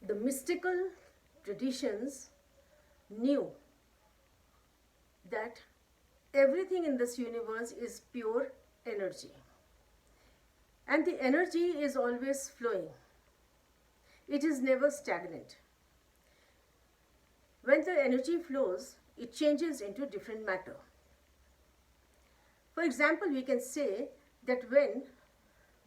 the mystical traditions knew that everything in this universe is pure energy. And the energy is always flowing. It is never stagnant. When the energy flows, it changes into different matter. For example, we can say that when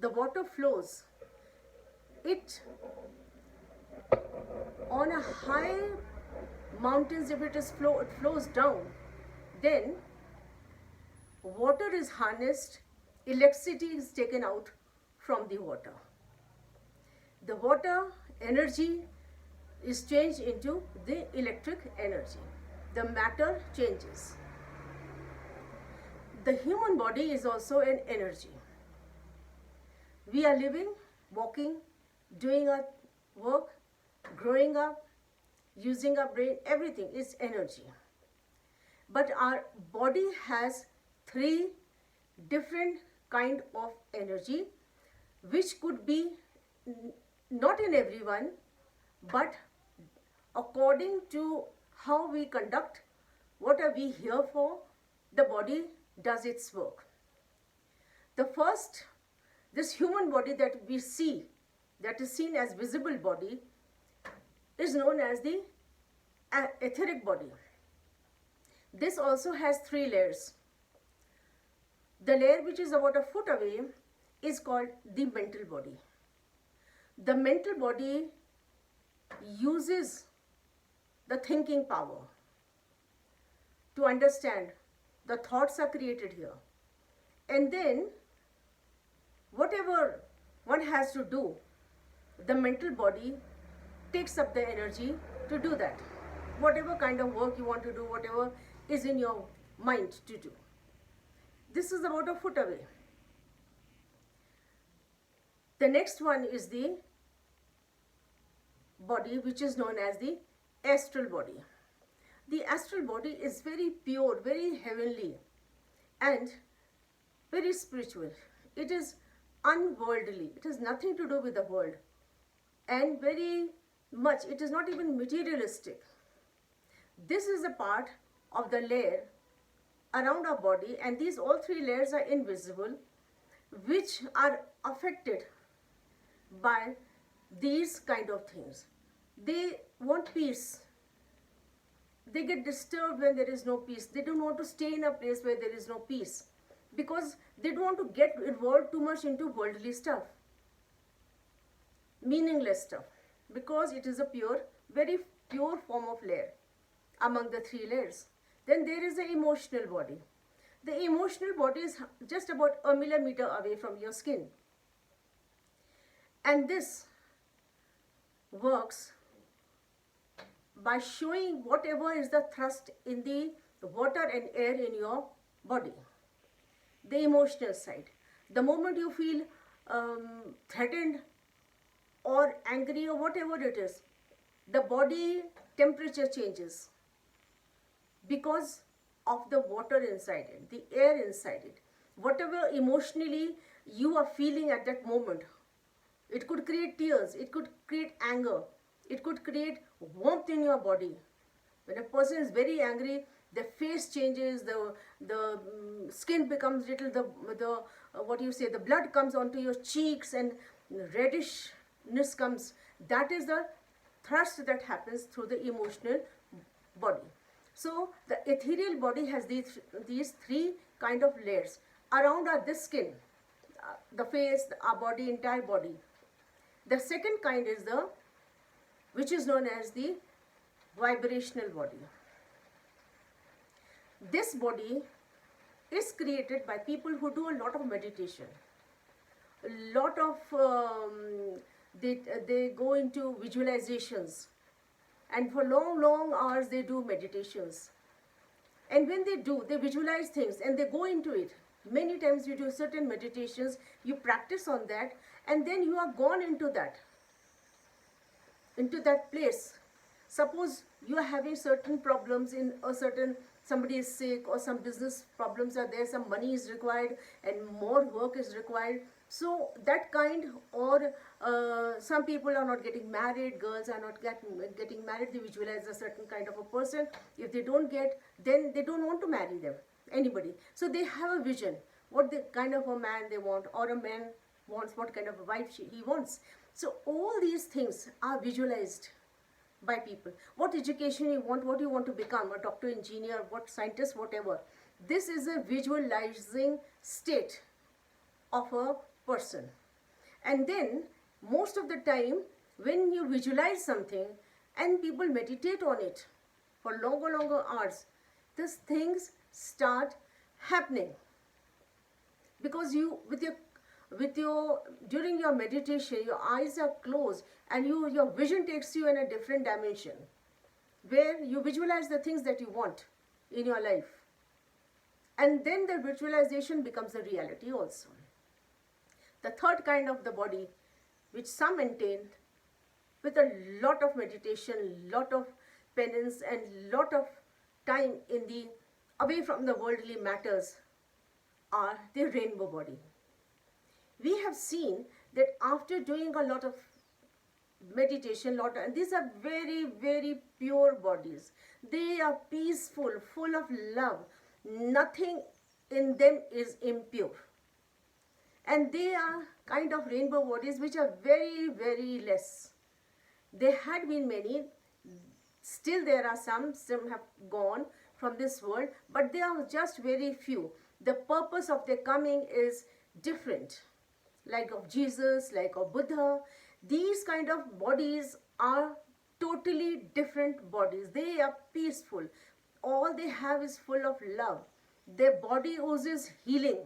the water flows, it on a high mountains, if it flows down, then water is harnessed, electricity is taken out from the water. The water energy is changed into the electric energy. The matter changes. The human body is also an energy. We are living, walking, doing our work, growing up, using our brain, everything is energy. But our body has three different kind of energy, which could be not in everyone, but according to how we conduct, what are we here for, the body does its work. The first, this human body that we see, that is seen as visible body, is known as the etheric body. This also has three layers. The layer which is about a foot away is called the mental body. The mental body uses the thinking power to understand. The thoughts are created here. And then whatever one has to do, the mental body takes up the energy to do that. Whatever kind of work you want to do, whatever is in your mind to do. This is about a foot away. The next one is the body which is known as the astral body. The astral body is very pure, very heavenly and very spiritual. It is unworldly. It has nothing to do with the world, and very much, it is not even materialistic. This is a part of the layer around our body, and these all three layers are invisible, which are affected by these kind of things. They want peace. They get disturbed when there is no peace. They don't want to stay in a place where there is no peace, because they don't want to get involved too much into worldly stuff, meaningless stuff, because it is a pure, very pure form of layer among the three layers. Then there is the emotional body. The emotional body is just about a millimeter away from your skin. And this works by showing whatever is the thrust in the water and air in your body. The emotional side. The moment you feel threatened or angry or whatever it is, the body temperature changes because of the water inside it, the air inside it. Whatever emotionally you are feeling at that moment, it could create tears, it could create anger, it could create warmth in your body. When a person is very angry, the face changes, the skin becomes little, the blood comes onto your cheeks and reddishness comes. That is the thrust that happens through the emotional body. So the ethereal body has these three kind of layers. Around are this skin, the face, our body, entire body. The second kind is which is known as the vibrational body. This body is created by people who do a lot of meditation. A lot of, they go into visualizations, and for long hours they do meditations. And when they do, they visualize things and they go into it. Many times you do certain meditations, you practice on that, and then you are gone into that place. Suppose you are having certain problems in a certain, somebody is sick or some business problems are there, some money is required and more work is required. So that kind, or some people are not getting married, girls are not getting married, they visualize a certain kind of a person. If they don't get, then they don't want to marry them, anybody. So they have a vision, what the kind of a man they want, or a man wants what kind of a wife he wants. So all these things are visualized by people. What education you want, what you want to become, a doctor, engineer, what scientist, whatever. This is a visualizing state of a person. And then most of the time when you visualize something and people meditate on it for longer hours, these things start happening, because you with your during your meditation your eyes are closed and your vision takes you in a different dimension where you visualize the things that you want in your life, and then the visualization becomes a reality also. The third kind of the body, which some maintain with a lot of meditation, lot of penance, and lot of time in the away from the worldly matters, are the rainbow body. We have seen that after doing a lot of meditation, and these are very pure bodies. They are peaceful, full of love. Nothing in them is impure. And they are kind of rainbow bodies which are very less. There had been many, still there are some have gone from this world, but they are just very few. The purpose of their coming is different, like of Jesus, like of Buddha. These kind of bodies are totally different bodies. They are peaceful. All they have is full of love. Their body oozes healing.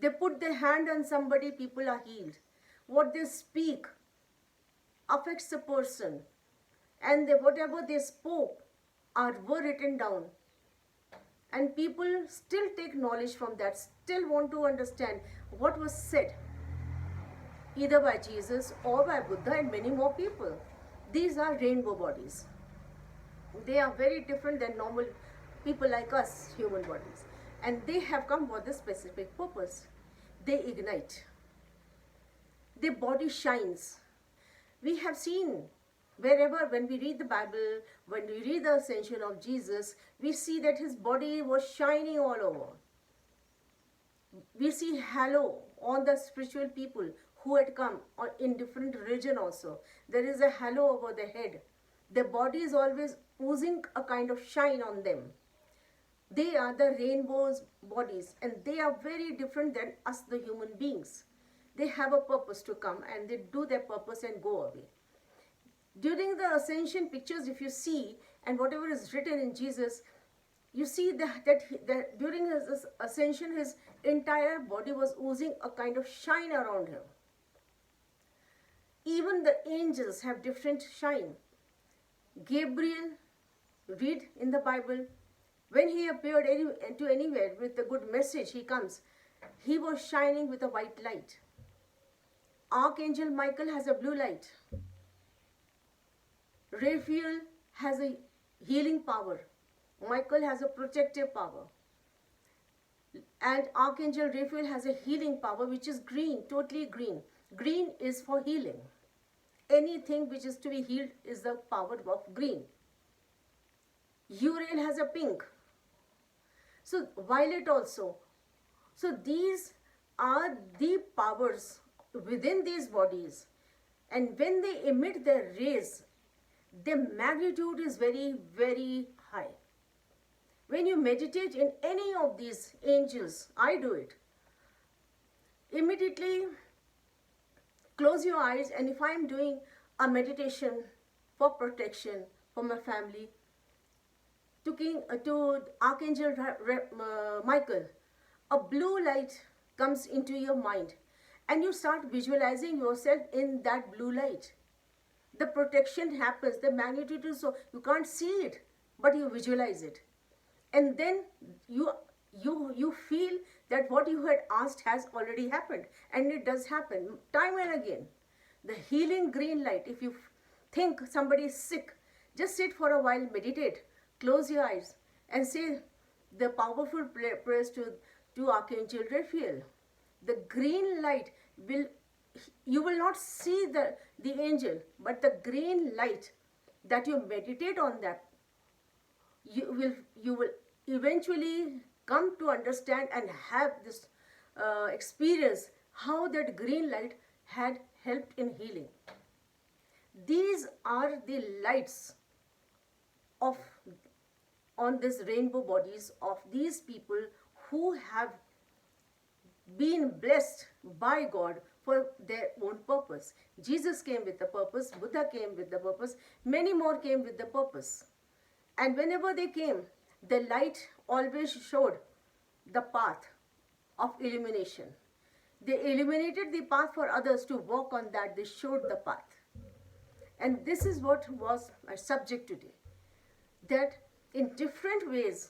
They put their hand on somebody, people are healed. What they speak affects a person, and whatever they spoke were written down. And people still take knowledge from that, still want to understand what was said, either by Jesus or by Buddha and many more people. These are rainbow bodies. They are very different than normal people like us, human bodies. And they have come for this specific purpose. They ignite. Their body shines. We have seen wherever, when we read the Bible, when we read the ascension of Jesus, we see that his body was shining all over. We see halo on the spiritual people who had come in different region also. There is a halo over their head. Their body is always oozing a kind of shine on them. They are the rainbow's bodies, and they are very different than us, the human beings. They have a purpose to come, and they do their purpose and go away. During the ascension pictures, if you see, and whatever is written in Jesus, you see that during his ascension, his entire body was oozing a kind of shine around him. Even the angels have different shine. Gabriel, read in the Bible, when he appeared to anywhere with a good message, he was shining with a white light. Archangel Michael has a blue light. Raphael has a healing power. Michael has a protective power. And Archangel Raphael has a healing power which is green, totally green. Green is for healing. Anything which is to be healed is the power of green. Uriel has a pink. So violet also. So these are the powers within these bodies. And when they emit their rays, their magnitude is very high. When you meditate in any of these angels, I do it, immediately close your eyes, and if I am doing a meditation for protection for my family, to Archangel Michael, a blue light comes into your mind and you start visualizing yourself in that blue light. The protection happens, the magnitude is so, you can't see it, but you visualize it. And then you feel that what you had asked has already happened, and it does happen time and again. The healing green light, if you think somebody is sick, just sit for a while, meditate, close your eyes and say the powerful prayers to Archangel Raphael. the green light will, you will not see the angel, but the green light that you meditate on that, you will eventually come to understand and have this experience how that green light had helped in healing. These are the lights of on this rainbow bodies of these people who have been blessed by God for their own purpose. Jesus came with the purpose, Buddha came with the purpose, many more came with the purpose. And whenever they came, the light always showed the path of illumination. They illuminated the path for others to walk on that. They showed the path. And this is what was our subject today. That in different ways,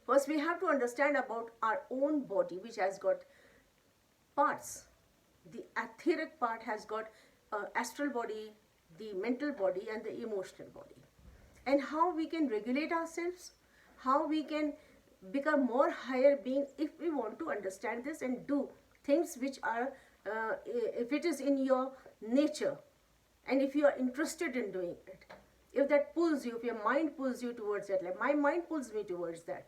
first we have to understand about our own body, which has got parts. The etheric part has got astral body, the mental body, and the emotional body. And how we can regulate ourselves, how we can become more higher being if we want to understand this and do things which are, if it is in your nature and if you are interested in doing it, if that pulls you, if your mind pulls you towards that, like my mind pulls me towards that.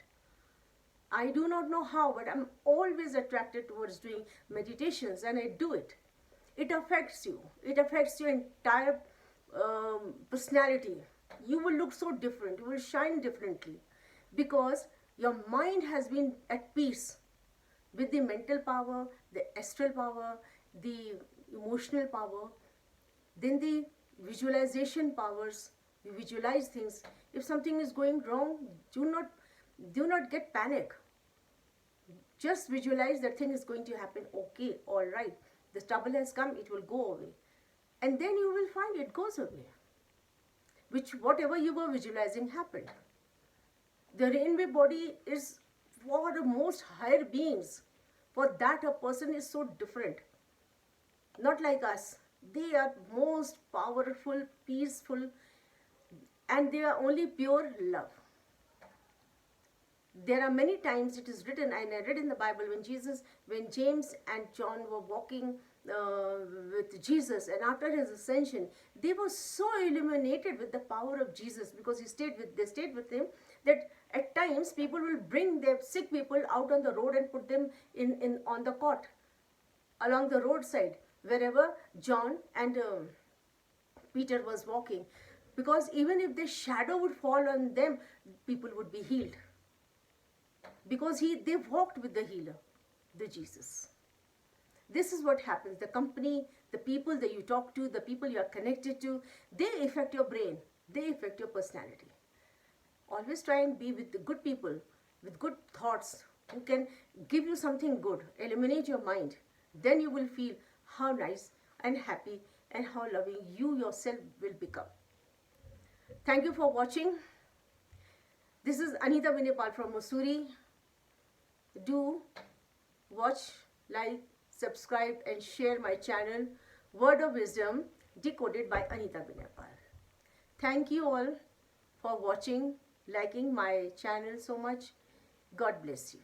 I do not know how, but I'm always attracted towards doing meditations, and I do it. It affects you. It affects your entire personality. You will look so different. You will shine differently because your mind has been at peace with the mental power, the astral power, the emotional power, then the visualization powers. You visualize things. If something is going wrong, do not get panic. Just visualize that thing is going to happen. Okay, all right. The trouble has come, it will go away. And then you will find it goes away. Which whatever you were visualizing happened. The rainbow body is for the most higher beings. For that a person is so different. Not like us. They are most powerful, peaceful, and they are only pure love. There are many times it is written, and I read in the Bible when James and John were walking with Jesus, and after his ascension, they were so illuminated with the power of Jesus because they stayed with him, that at times people will bring their sick people out on the road and put them on the cot along the roadside wherever John and Peter was walking, because even if the shadow would fall on them, people would be healed. Because they walked with the healer, the Jesus. This is what happens. The company, the people that you talk to, the people you are connected to, they affect your brain. They affect your personality. Always try and be with the good people, with good thoughts, who can give you something good, eliminate your mind. Then you will feel how nice and happy and how loving you yourself will become. Thank you for watching. This is Anita Vinaypal from Mussoorie. Do watch, like, subscribe and share my channel Word of Wisdom decoded by Anita Vinaypal. Thank you all for watching, liking my channel so much. God bless you.